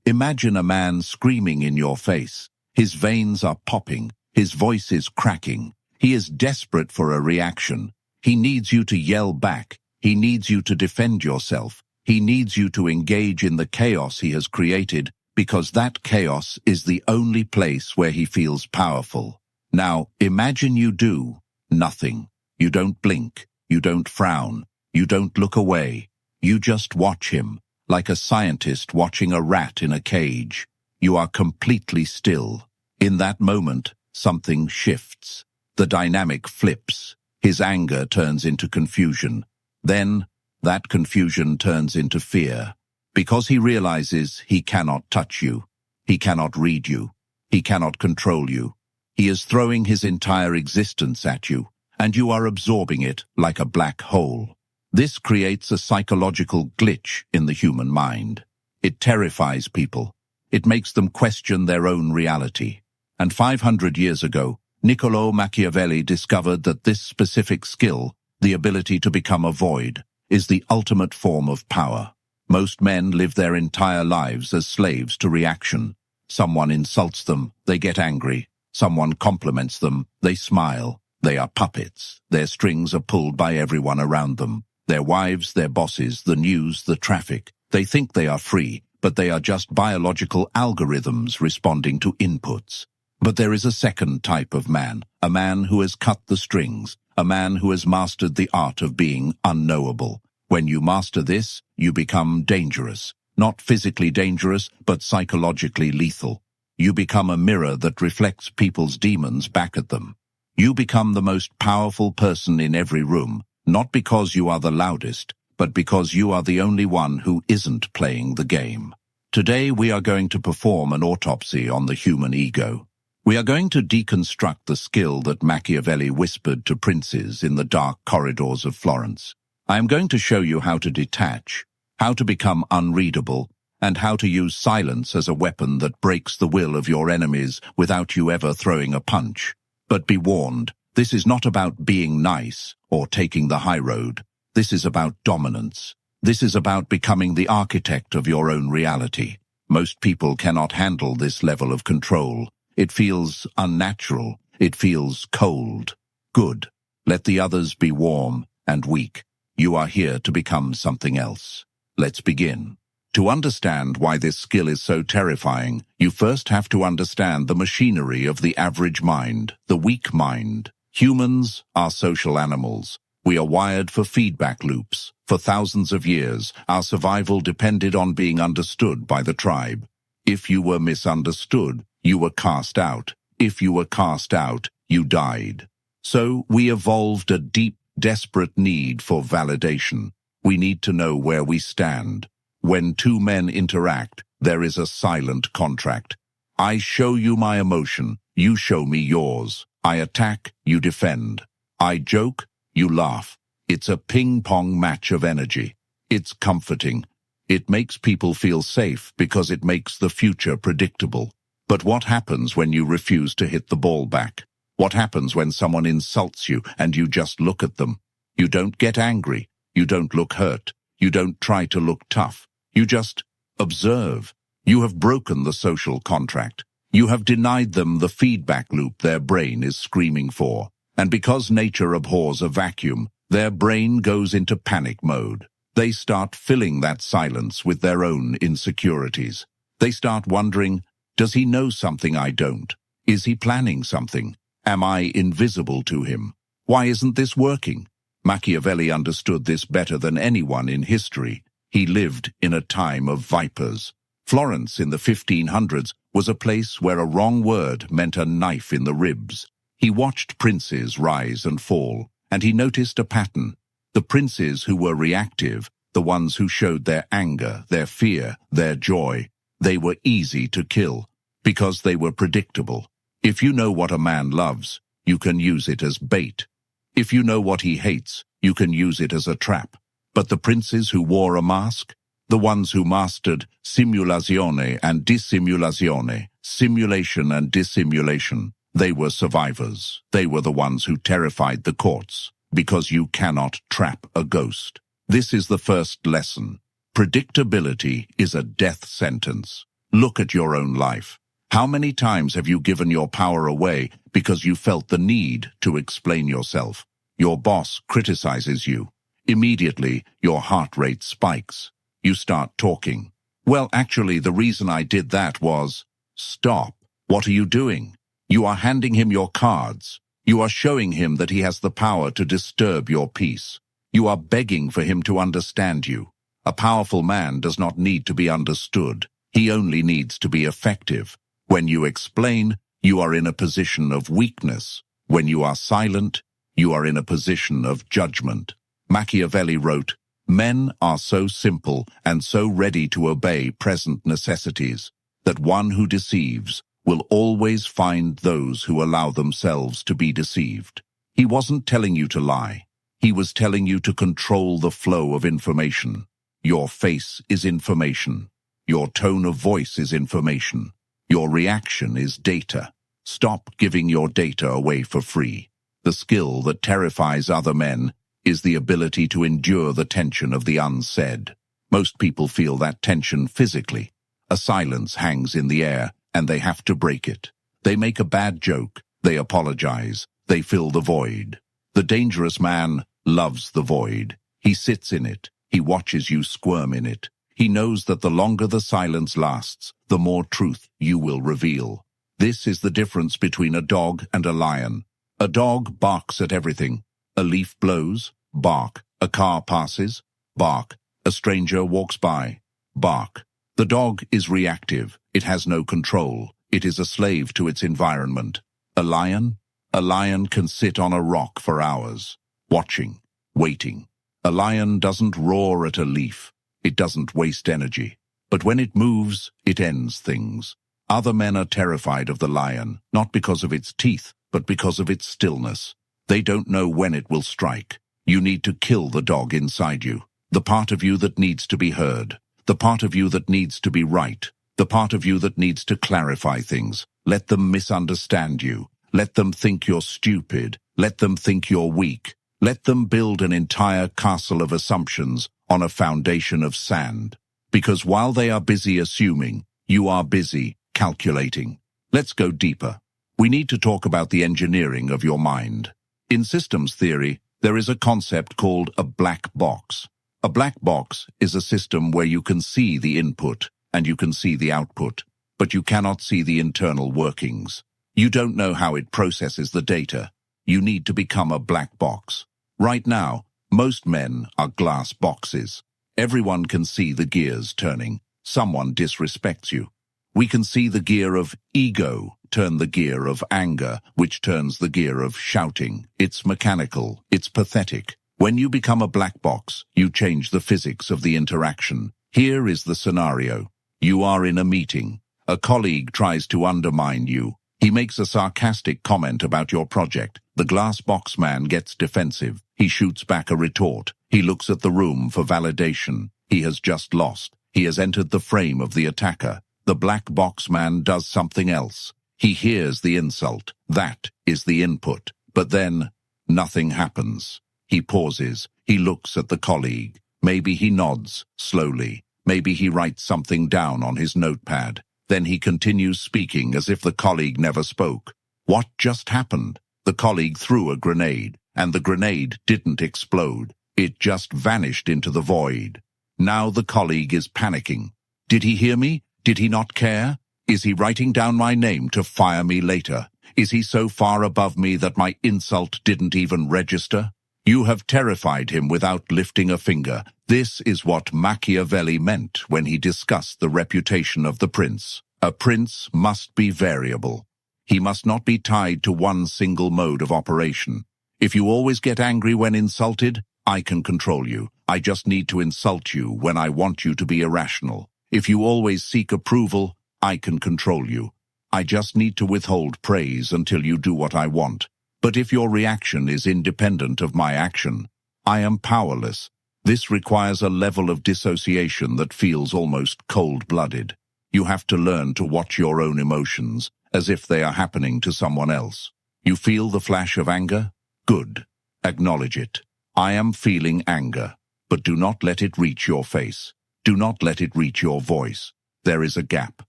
Imagine a man screaming in your face. His veins are popping. His voice is cracking. He is desperate for a reaction. He needs you to yell back. He needs you to defend yourself. He needs you to engage in the chaos he has created, because that chaos is the only place where he feels powerful. Now, imagine you do nothing. You don't blink. You don't frown. You don't look away. You just watch him, like a scientist watching a rat in a cage. You are completely still. In that moment, something shifts. The dynamic flips. His anger turns into confusion. Then, that confusion turns into fear. Because he realizes he cannot touch you. He cannot read you. He cannot control you. He is throwing his entire existence at you, and you are absorbing it like a black hole. This creates a psychological glitch in the human mind. It terrifies people. It makes them question their own reality. And 500 years ago, Niccolò Machiavelli discovered that this specific skill, the ability to become a void, is the ultimate form of power. Most men live their entire lives as slaves to reaction. Someone insults them, they get angry. Someone compliments them, they smile. They are puppets. Their strings are pulled by everyone around them. Their wives, their bosses, the news, the traffic. They think they are free, but they are just biological algorithms responding to inputs. But there is a second type of man, a man who has cut the strings, a man who has mastered the art of being unknowable. When you master this, you become dangerous. Not physically dangerous, but psychologically lethal. You become a mirror that reflects people's demons back at them. You become the most powerful person in every room, not because you are the loudest, but because you are the only one who isn't playing the game. Today we are going to perform an autopsy on the human ego. We are going to deconstruct the skill that Machiavelli whispered to princes in the dark corridors of Florence. I am going to show you how to detach, how to become unreadable, and how to use silence as a weapon that breaks the will of your enemies without you ever throwing a punch. But be warned, this is not about being nice or taking the high road. This is about dominance. This is about becoming the architect of your own reality. Most people cannot handle this level of control. It feels unnatural. It feels cold. Good. Let the others be warm and weak. You are here to become something else. Let's begin. To understand why this skill is so terrifying, you first have to understand the machinery of the average mind, the weak mind. Humans are social animals. We are wired for feedback loops. For thousands of years, our survival depended on being understood by the tribe. If you were misunderstood, you were cast out. If you were cast out, you died. So we evolved a deep, desperate need for validation. We need to know where we stand. When two men interact, there is a silent contract. I show you my emotion, you show me yours. I attack, you defend. I joke, you laugh. It's a ping-pong match of energy. It's comforting. It makes people feel safe because it makes the future predictable. But what happens when you refuse to hit the ball back? What happens when someone insults you and you just look at them? You don't get angry. You don't look hurt. You don't try to look tough. You just observe. You have broken the social contract. You have denied them the feedback loop their brain is screaming for. And because nature abhors a vacuum, their brain goes into panic mode. They start filling that silence with their own insecurities. They start wondering, does he know something I don't? Is he planning something? Am I invisible to him? Why isn't this working? Machiavelli understood this better than anyone in history. He lived in a time of vipers. Florence in the 1500s was a place where a wrong word meant a knife in the ribs. He watched princes rise and fall, and he noticed a pattern. The princes who were reactive, the ones who showed their anger, their fear, their joy, they were easy to kill because they were predictable. If you know what a man loves, you can use it as bait. If you know what he hates, you can use it as a trap. But the princes who wore a mask, the ones who mastered simulazione and dissimulazione, simulation and dissimulation, they were survivors. They were the ones who terrified the courts, because you cannot trap a ghost. This is the first lesson. Predictability is a death sentence. Look at your own life. How many times have you given your power away because you felt the need to explain yourself? Your boss criticizes you. Immediately, your heart rate spikes. You start talking. Well, actually, the reason I did that was... Stop. What are you doing? You are handing him your cards. You are showing him that he has the power to disturb your peace. You are begging for him to understand you. A powerful man does not need to be understood. He only needs to be effective. When you explain, you are in a position of weakness. When you are silent, you are in a position of judgment. Machiavelli wrote, "Men are so simple and so ready to obey present necessities that one who deceives will always find those who allow themselves to be deceived." He wasn't telling you to lie. He was telling you to control the flow of information. Your face is information. Your tone of voice is information. Your reaction is data. Stop giving your data away for free. The skill that terrifies other men is the ability to endure the tension of the unsaid. Most people feel that tension physically. A silence hangs in the air, and they have to break it. They make a bad joke. They apologize. They fill the void. The dangerous man loves the void. He sits in it. He watches you squirm in it. He knows that the longer the silence lasts, the more truth you will reveal. This is the difference between a dog and a lion. A dog barks at everything. A leaf blows, bark. A car passes, bark. A stranger walks by, bark. The dog is reactive. It has no control. It is a slave to its environment. A lion? A lion can sit on a rock for hours, watching, waiting. A lion doesn't roar at a leaf. It doesn't waste energy. But when it moves, it ends things. Other men are terrified of the lion, not because of its teeth, but because of its stillness. They don't know when it will strike. You need to kill the dog inside you, the part of you that needs to be heard, the part of you that needs to be right, the part of you that needs to clarify things. Let them misunderstand you. Let them think you're stupid. Let them think you're weak. Let them build an entire castle of assumptions on a foundation of sand. Because while they are busy assuming, you are busy calculating. Let's go deeper. We need to talk about the engineering of your mind. In systems theory, there is a concept called a black box. A black box is a system where you can see the input and you can see the output, but you cannot see the internal workings. You don't know how it processes the data. You need to become a black box. Right now, most men are glass boxes. Everyone can see the gears turning. Someone disrespects you. We can see the gear of ego turn the gear of anger, which turns the gear of shouting. It's mechanical. It's pathetic. When you become a black box, you change the physics of the interaction. Here is the scenario. You are in a meeting. A colleague tries to undermine you. He makes a sarcastic comment about your project. The glass box man gets defensive. He shoots back a retort. He looks at the room for validation. He has just lost. He has entered the frame of the attacker. The black box man does something else. He hears the insult. That is the input. But then, nothing happens. He pauses. He looks at the colleague. Maybe he nods, slowly. Maybe he writes something down on his notepad. Then he continues speaking as if the colleague never spoke. What just happened? The colleague threw a grenade, and the grenade didn't explode. It just vanished into the void. Now the colleague is panicking. Did he hear me? Did he not care? Is he writing down my name to fire me later? Is he so far above me that my insult didn't even register? You have terrified him without lifting a finger. This is what Machiavelli meant when he discussed the reputation of the prince. A prince must be variable. He must not be tied to one single mode of operation. If you always get angry when insulted, I can control you. I just need to insult you when I want you to be irrational. If you always seek approval, I can control you. I just need to withhold praise until you do what I want. But if your reaction is independent of my action, I am powerless. This requires a level of dissociation that feels almost cold-blooded. You have to learn to watch your own emotions as if they are happening to someone else. You feel the flash of anger? Good. Acknowledge it. I am feeling anger, but do not let it reach your face. Do not let it reach your voice. There is a gap.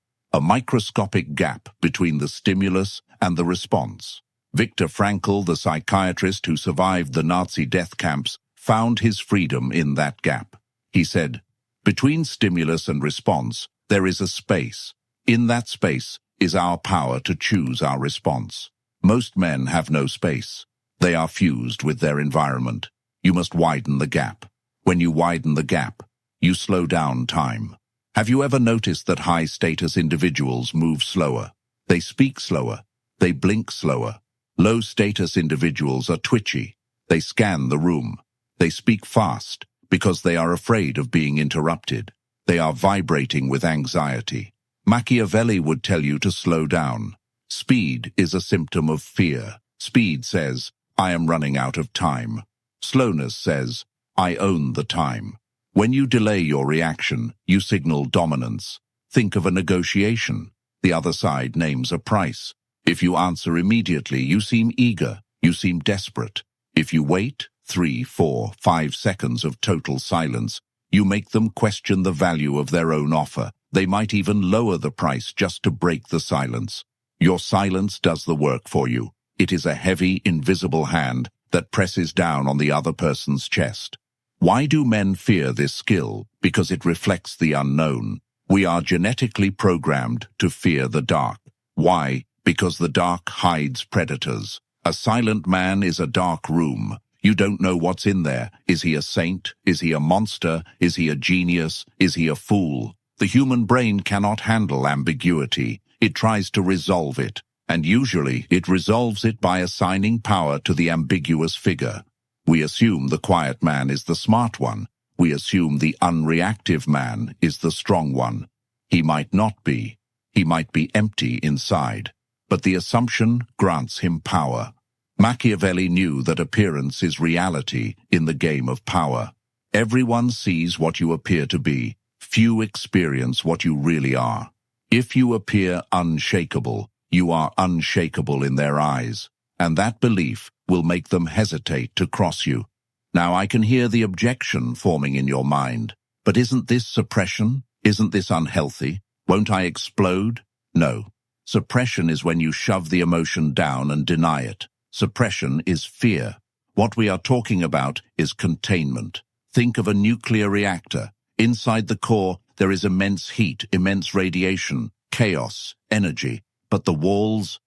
a microscopic gap between the stimulus and the response. Viktor Frankl, the psychiatrist who survived the Nazi death camps, found his freedom in that gap. He said, "Between stimulus and response, there is a space. In that space is our power to choose our response. Most men have no space. They are fused with their environment. You must widen the gap. When you widen the gap, you slow down time." Have you ever noticed that high-status individuals move slower? They speak slower. They blink slower. Low-status individuals are twitchy. They scan the room. They speak fast because they are afraid of being interrupted. They are vibrating with anxiety. Machiavelli would tell you to slow down. Speed is a symptom of fear. Speed says, "I am running out of time." Slowness says, "I own the time." When you delay your reaction, you signal dominance. Think of a negotiation. The other side names a price. If you answer immediately, you seem eager. You seem desperate. If you wait 3, 4, 5 seconds of total silence, you make them question the value of their own offer. They might even lower the price just to break the silence. Your silence does the work for you. It is a heavy, invisible hand that presses down on the other person's chest. Why do men fear this skill? Because it reflects the unknown. We are genetically programmed to fear the dark. Why? Because the dark hides predators. A silent man is a dark room. You don't know what's in there. Is he a saint? Is he a monster? Is he a genius? Is he a fool? The human brain cannot handle ambiguity. It tries to resolve it, and usually it resolves it by assigning power to the ambiguous figure. We assume the quiet man is the smart one. We assume the unreactive man is the strong one. He might not be. He might be empty inside. But the assumption grants him power. Machiavelli knew that appearance is reality in the game of power. Everyone sees what you appear to be. Few experience what you really are. If you appear unshakable, you are unshakable in their eyes, and that belief will make them hesitate to cross you. Now I can hear the objection forming in your mind. But isn't this suppression? Isn't this unhealthy? Won't I explode? No. Suppression is when you shove the emotion down and deny it. Suppression is fear. What we are talking about is containment. Think of a nuclear reactor. Inside the core, there is immense heat, immense radiation, chaos, energy. But the walls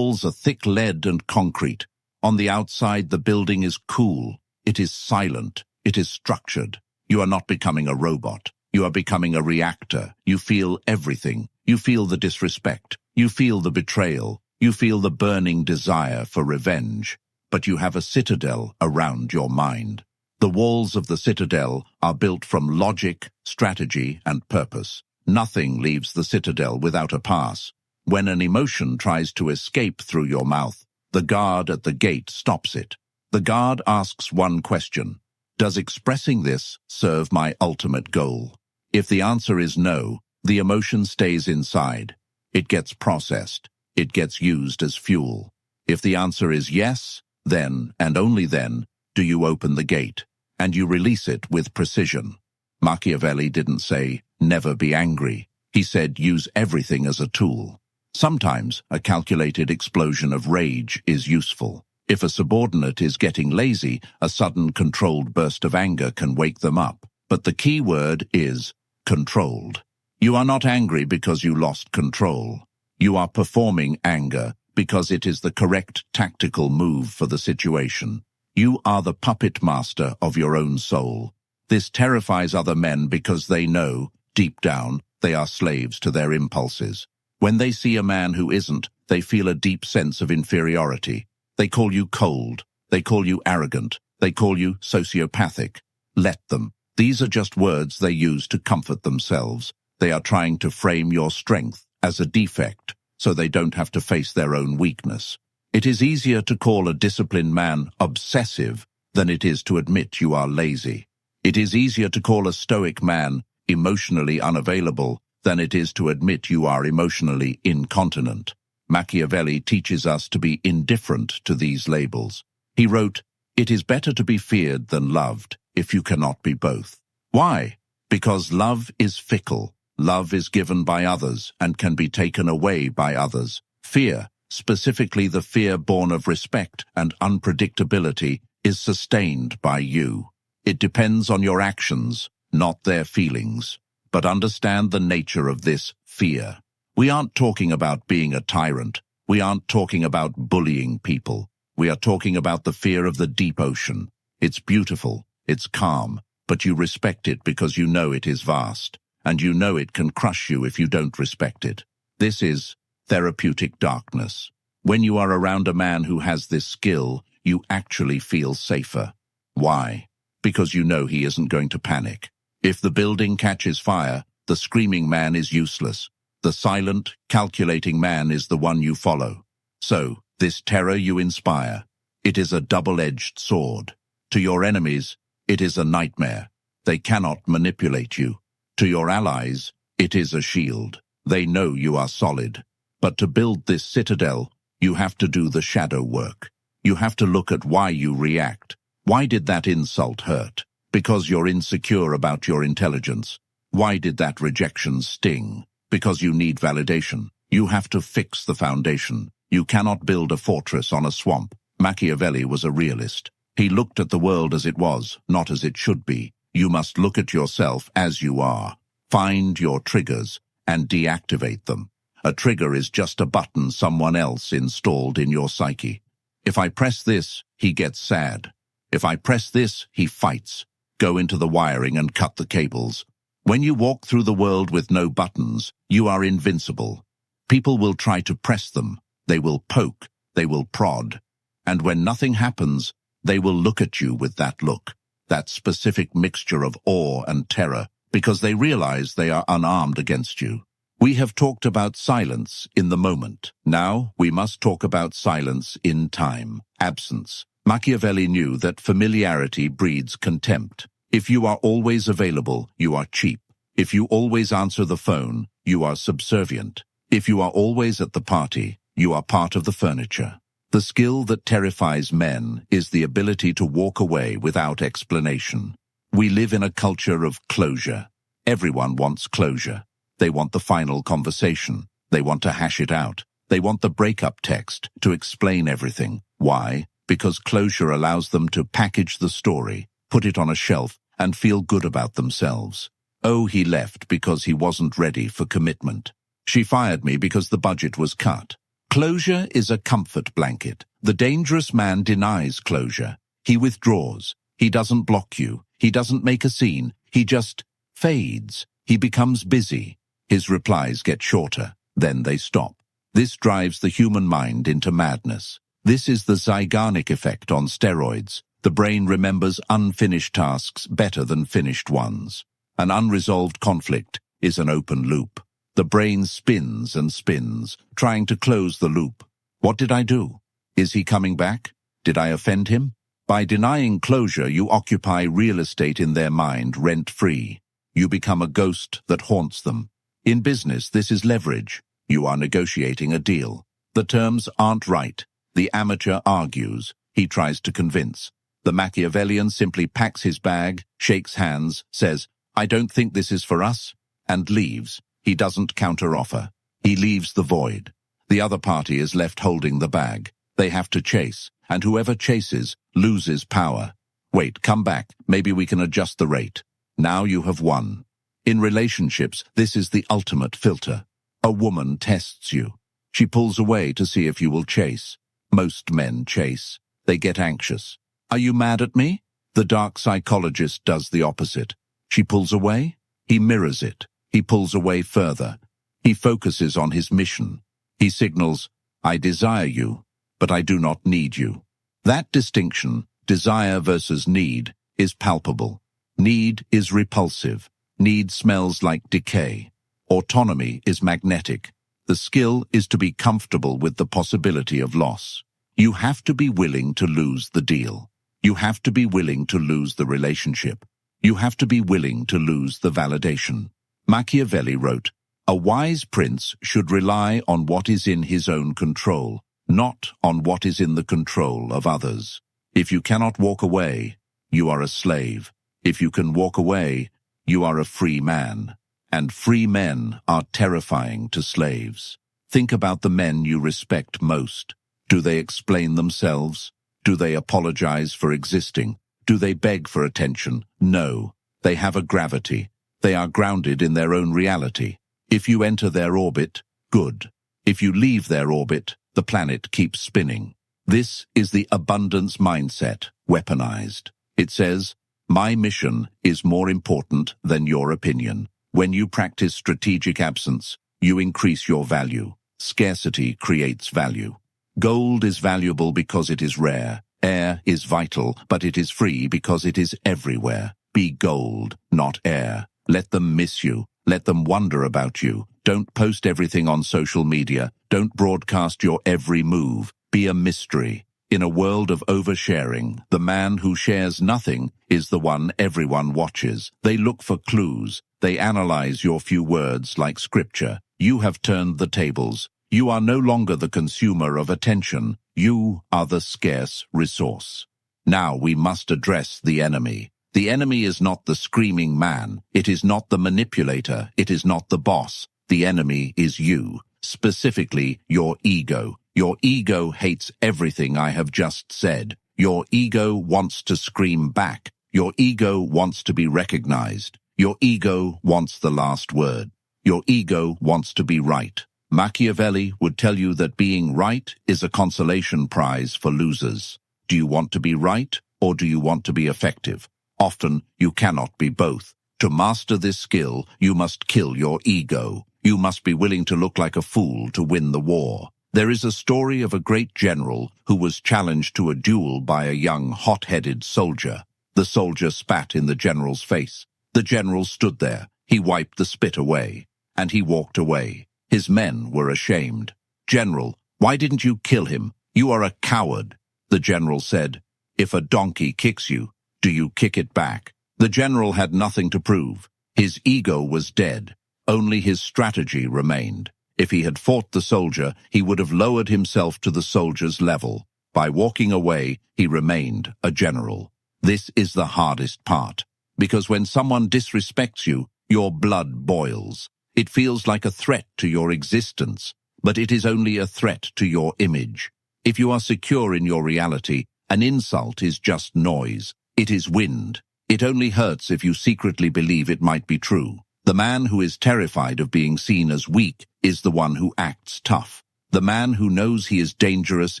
are thick lead and concrete. On the outside, the building is cool. It is silent. It is structured. You are not becoming a robot. You are becoming a reactor. You feel everything. You feel the disrespect. You feel the betrayal. You feel the burning desire for revenge. But you have a citadel around your mind. The walls of the citadel are built from logic, strategy, and purpose. Nothing leaves the citadel without a pass. When an emotion tries to escape through your mouth, the guard at the gate stops it. The guard asks one question: does expressing this serve my ultimate goal? If the answer is no, the emotion stays inside. It gets processed. It gets used as fuel. If the answer is yes, then, and only then, do you open the gate, and you release it with precision. Machiavelli didn't say, never be angry. He said, use everything as a tool. Sometimes a calculated explosion of rage is useful. If a subordinate is getting lazy, a sudden controlled burst of anger can wake them up. But the key word is controlled. You are not angry because you lost control. You are performing anger because it is the correct tactical move for the situation. You are the puppet master of your own soul. This terrifies other men because they know, deep down, they are slaves to their impulses. When they see a man who isn't, they feel a deep sense of inferiority. They call you cold. They call you arrogant. They call you sociopathic. Let them. These are just words they use to comfort themselves. They are trying to frame your strength as a defect, so they don't have to face their own weakness. It is easier to call a disciplined man obsessive than it is to admit you are lazy. It is easier to call a stoic man emotionally unavailable than it is to admit you are emotionally incontinent. Machiavelli teaches us to be indifferent to these labels. He wrote, "It is better to be feared than loved if you cannot be both." Why? Because love is fickle. Love is given by others and can be taken away by others. Fear, specifically the fear born of respect and unpredictability, is sustained by you. It depends on your actions, not their feelings. But understand the nature of this fear. We aren't talking about being a tyrant. We aren't talking about bullying people. We are talking about the fear of the deep ocean. It's beautiful, it's calm, but you respect it because you know it is vast, and you know it can crush you if you don't respect it. This is therapeutic darkness. When you are around a man who has this skill, you actually feel safer. Why? Because you know he isn't going to panic. If the building catches fire, the screaming man is useless. The silent, calculating man is the one you follow. So, this terror you inspire, it is a double-edged sword. To your enemies, it is a nightmare. They cannot manipulate you. To your allies, it is a shield. They know you are solid. But to build this citadel, you have to do the shadow work. You have to look at why you react. Why did that insult hurt? Because you're insecure about your intelligence. Why did that rejection sting? Because you need validation. You have to fix the foundation. You cannot build a fortress on a swamp. Machiavelli was a realist. He looked at the world as it was, not as it should be. You must look at yourself as you are. Find your triggers and deactivate them. A trigger is just a button someone else installed in your psyche. If I press this, he gets sad. If I press this, he fights. Go into the wiring and cut the cables. When you walk through the world with no buttons, you are invincible. People will try to press them. They will poke. They will prod. And when nothing happens, they will look at you with that look, that specific mixture of awe and terror, because they realize they are unarmed against you. We have talked about silence in the moment. Now we must talk about silence in time, absence. Machiavelli knew that familiarity breeds contempt. If you are always available, you are cheap. If you always answer the phone, you are subservient. If you are always at the party, you are part of the furniture. The skill that terrifies men is the ability to walk away without explanation. We live in a culture of closure. Everyone wants closure. They want the final conversation. They want to hash it out. They want the breakup text to explain everything. Why? Because closure allows them to package the story, put it on a shelf, and feel good about themselves. Oh, he left because he wasn't ready for commitment. She fired me because the budget was cut. Closure is a comfort blanket. The dangerous man denies closure. He withdraws. He doesn't block you. He doesn't make a scene. He just fades. He becomes busy. His replies get shorter. Then they stop. This drives the human mind into madness. This is the Zeigarnik effect on steroids. The brain remembers unfinished tasks better than finished ones. An unresolved conflict is an open loop. The brain spins and spins, trying to close the loop. What did I do? Is he coming back? Did I offend him? By denying closure, you occupy real estate in their mind rent-free. You become a ghost that haunts them. In business, this is leverage. You are negotiating a deal. The terms aren't right. The amateur argues. He tries to convince. The Machiavellian simply packs his bag, shakes hands, says, "I don't think this is for us," and leaves. He doesn't counteroffer. He leaves the void. The other party is left holding the bag. They have to chase, and whoever chases loses power. Wait, come back. Maybe we can adjust the rate. Now you have won. In relationships, this is the ultimate filter. A woman tests you. She pulls away to see if you will chase. Most men chase. They get anxious. Are you mad at me? The dark psychologist does the opposite. She pulls away. He mirrors it. He pulls away further. He focuses on his mission. He signals, "I desire you, but I do not need you." That distinction, desire versus need, is palpable. Need is repulsive. Need smells like decay. Autonomy is magnetic. The skill is to be comfortable with the possibility of loss. You have to be willing to lose the deal. You have to be willing to lose the relationship. You have to be willing to lose the validation. Machiavelli wrote, "A wise prince should rely on what is in his own control, not on what is in the control of others. If you cannot walk away, you are a slave. If you can walk away, you are a free man." And free men are terrifying to slaves. Think about the men you respect most. Do they explain themselves? Do they apologize for existing? Do they beg for attention? No. They have a gravity. They are grounded in their own reality. If you enter their orbit, good. If you leave their orbit, the planet keeps spinning. This is the abundance mindset, weaponized. It says, my mission is more important than your opinion. When you practice strategic absence, you increase your value. Scarcity creates value. Gold is valuable because it is rare. Air is vital, but it is free because it is everywhere. Be gold, not air. Let them miss you. Let them wonder about you. Don't post everything on social media. Don't broadcast your every move. Be a mystery. In a world of oversharing, the man who shares nothing is the one everyone watches. They look for clues. They analyze your few words like scripture. You have turned the tables. You are no longer the consumer of attention. You are the scarce resource. Now we must address the enemy. The enemy is not the screaming man. It is not the manipulator. It is not the boss. The enemy is you, specifically your ego. Your ego hates everything I have just said. Your ego wants to scream back. Your ego wants to be recognized. Your ego wants the last word. Your ego wants to be right. Machiavelli would tell you that being right is a consolation prize for losers. Do you want to be right, or do you want to be effective? Often, you cannot be both. To master this skill, you must kill your ego. You must be willing to look like a fool to win the war. There is a story of a great general who was challenged to a duel by a young, hot-headed soldier. The soldier spat in the general's face. The general stood there. He wiped the spit away, and he walked away. His men were ashamed. General, why didn't you kill him? You are a coward. The general said, if a donkey kicks you, do you kick it back? The general had nothing to prove. His ego was dead. Only his strategy remained. If he had fought the soldier, he would have lowered himself to the soldier's level. By walking away, he remained a general. This is the hardest part, because when someone disrespects you, your blood boils. It feels like a threat to your existence, but it is only a threat to your image. If you are secure in your reality, an insult is just noise. It is wind. It only hurts if you secretly believe it might be true. The man who is terrified of being seen as weak is the one who acts tough. The man who knows he is dangerous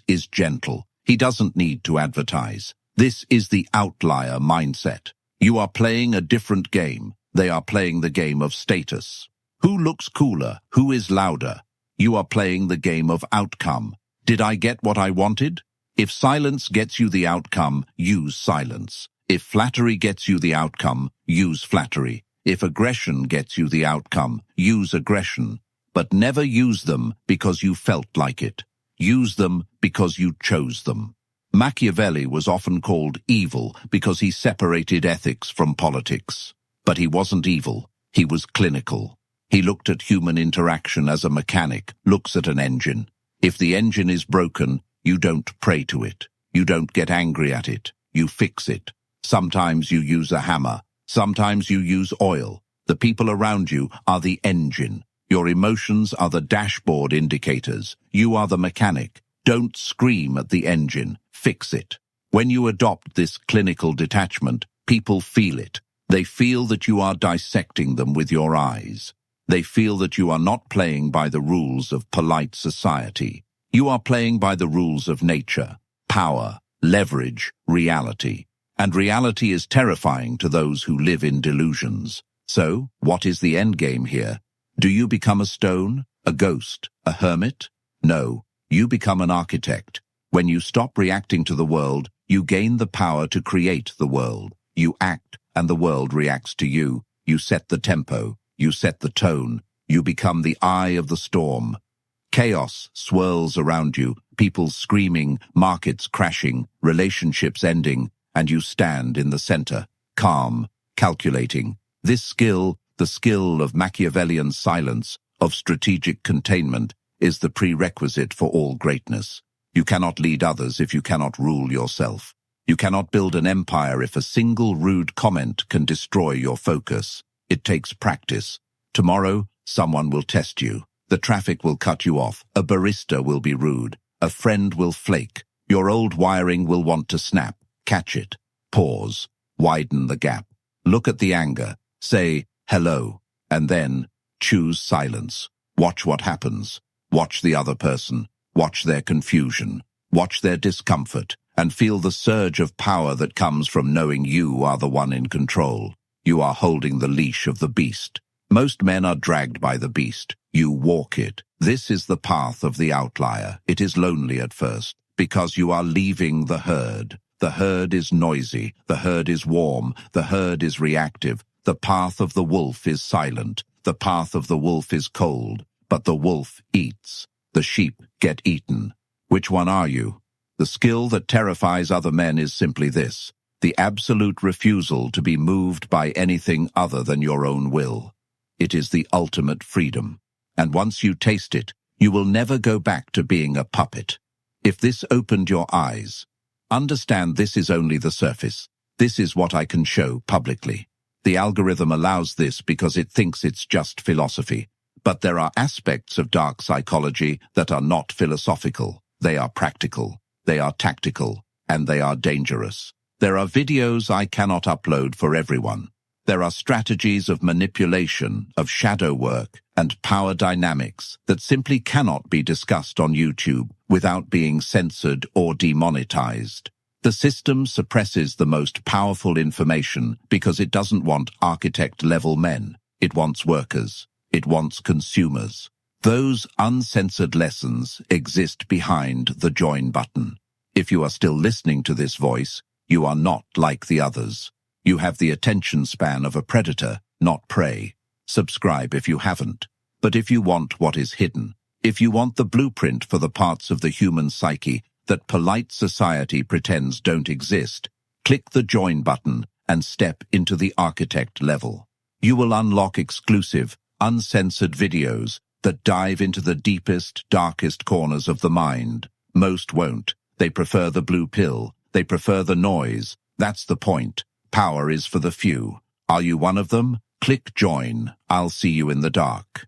is gentle. He doesn't need to advertise. This is the outlier mindset. You are playing a different game. They are playing the game of status. Who looks cooler? Who is louder? You are playing the game of outcome. Did I get what I wanted? If silence gets you the outcome, use silence. If flattery gets you the outcome, use flattery. If aggression gets you the outcome, use aggression. But never use them because you felt like it. Use them because you chose them. Machiavelli was often called evil because he separated ethics from politics. But he wasn't evil. He was clinical. He looked at human interaction as a mechanic looks at an engine. If the engine is broken, you don't pray to it. You don't get angry at it. You fix it. Sometimes you use a hammer. Sometimes you use oil. The people around you are the engine. Your emotions are the dashboard indicators. You are the mechanic. Don't scream at the engine. Fix it. When you adopt this clinical detachment, people feel it. They feel that you are dissecting them with your eyes. They feel that you are not playing by the rules of polite society. You are playing by the rules of nature, power, leverage, reality. And reality is terrifying to those who live in delusions. So, what is the end game here? Do you become a stone, a ghost, a hermit? No, you become an architect. When you stop reacting to the world, you gain the power to create the world. You act, and the world reacts to you. You set the tempo. You set the tone. You become the eye of the storm. Chaos swirls around you, people screaming, markets crashing, relationships ending, and you stand in the center, calm, calculating. This skill, the skill of Machiavellian silence, of strategic containment, is the prerequisite for all greatness. You cannot lead others if you cannot rule yourself. You cannot build an empire if a single rude comment can destroy your focus. It takes practice. Tomorrow, someone will test you. The traffic will cut you off. A barista will be rude. A friend will flake. Your old wiring will want to snap. Catch it. Pause. Widen the gap. Look at the anger. Say, hello. And then, choose silence. Watch what happens. Watch the other person. Watch their confusion. Watch their discomfort. And feel the surge of power that comes from knowing you are the one in control. You are holding the leash of the beast. Most men are dragged by the beast. You walk it. This is the path of the outlier. It is lonely at first, because you are leaving the herd. The herd is noisy. The herd is warm. The herd is reactive. The path of the wolf is silent. The path of the wolf is cold. But the wolf eats. The sheep get eaten. Which one are you? The skill that terrifies other men is simply this: the absolute refusal to be moved by anything other than your own will. It is the ultimate freedom. And once you taste it, you will never go back to being a puppet. If this opened your eyes, understand this is only the surface. This is what I can show publicly. The algorithm allows this because it thinks it's just philosophy. But there are aspects of dark psychology that are not philosophical. They are practical, they are tactical, and they are dangerous. There are videos I cannot upload for everyone. There are strategies of manipulation, of shadow work, and power dynamics that simply cannot be discussed on YouTube without being censored or demonetized. The system suppresses the most powerful information because it doesn't want architect-level men. It wants workers. It wants consumers. Those uncensored lessons exist behind the join button. If you are still listening to this voice, you are not like the others. You have the attention span of a predator, not prey. Subscribe if you haven't. But if you want what is hidden, if you want the blueprint for the parts of the human psyche that polite society pretends don't exist, click the join button and step into the architect level. You will unlock exclusive, uncensored videos that dive into the deepest, darkest corners of the mind. Most won't. They prefer the blue pill. They prefer the noise. That's the point. Power is for the few. Are you one of them? Click join. I'll see you in the dark.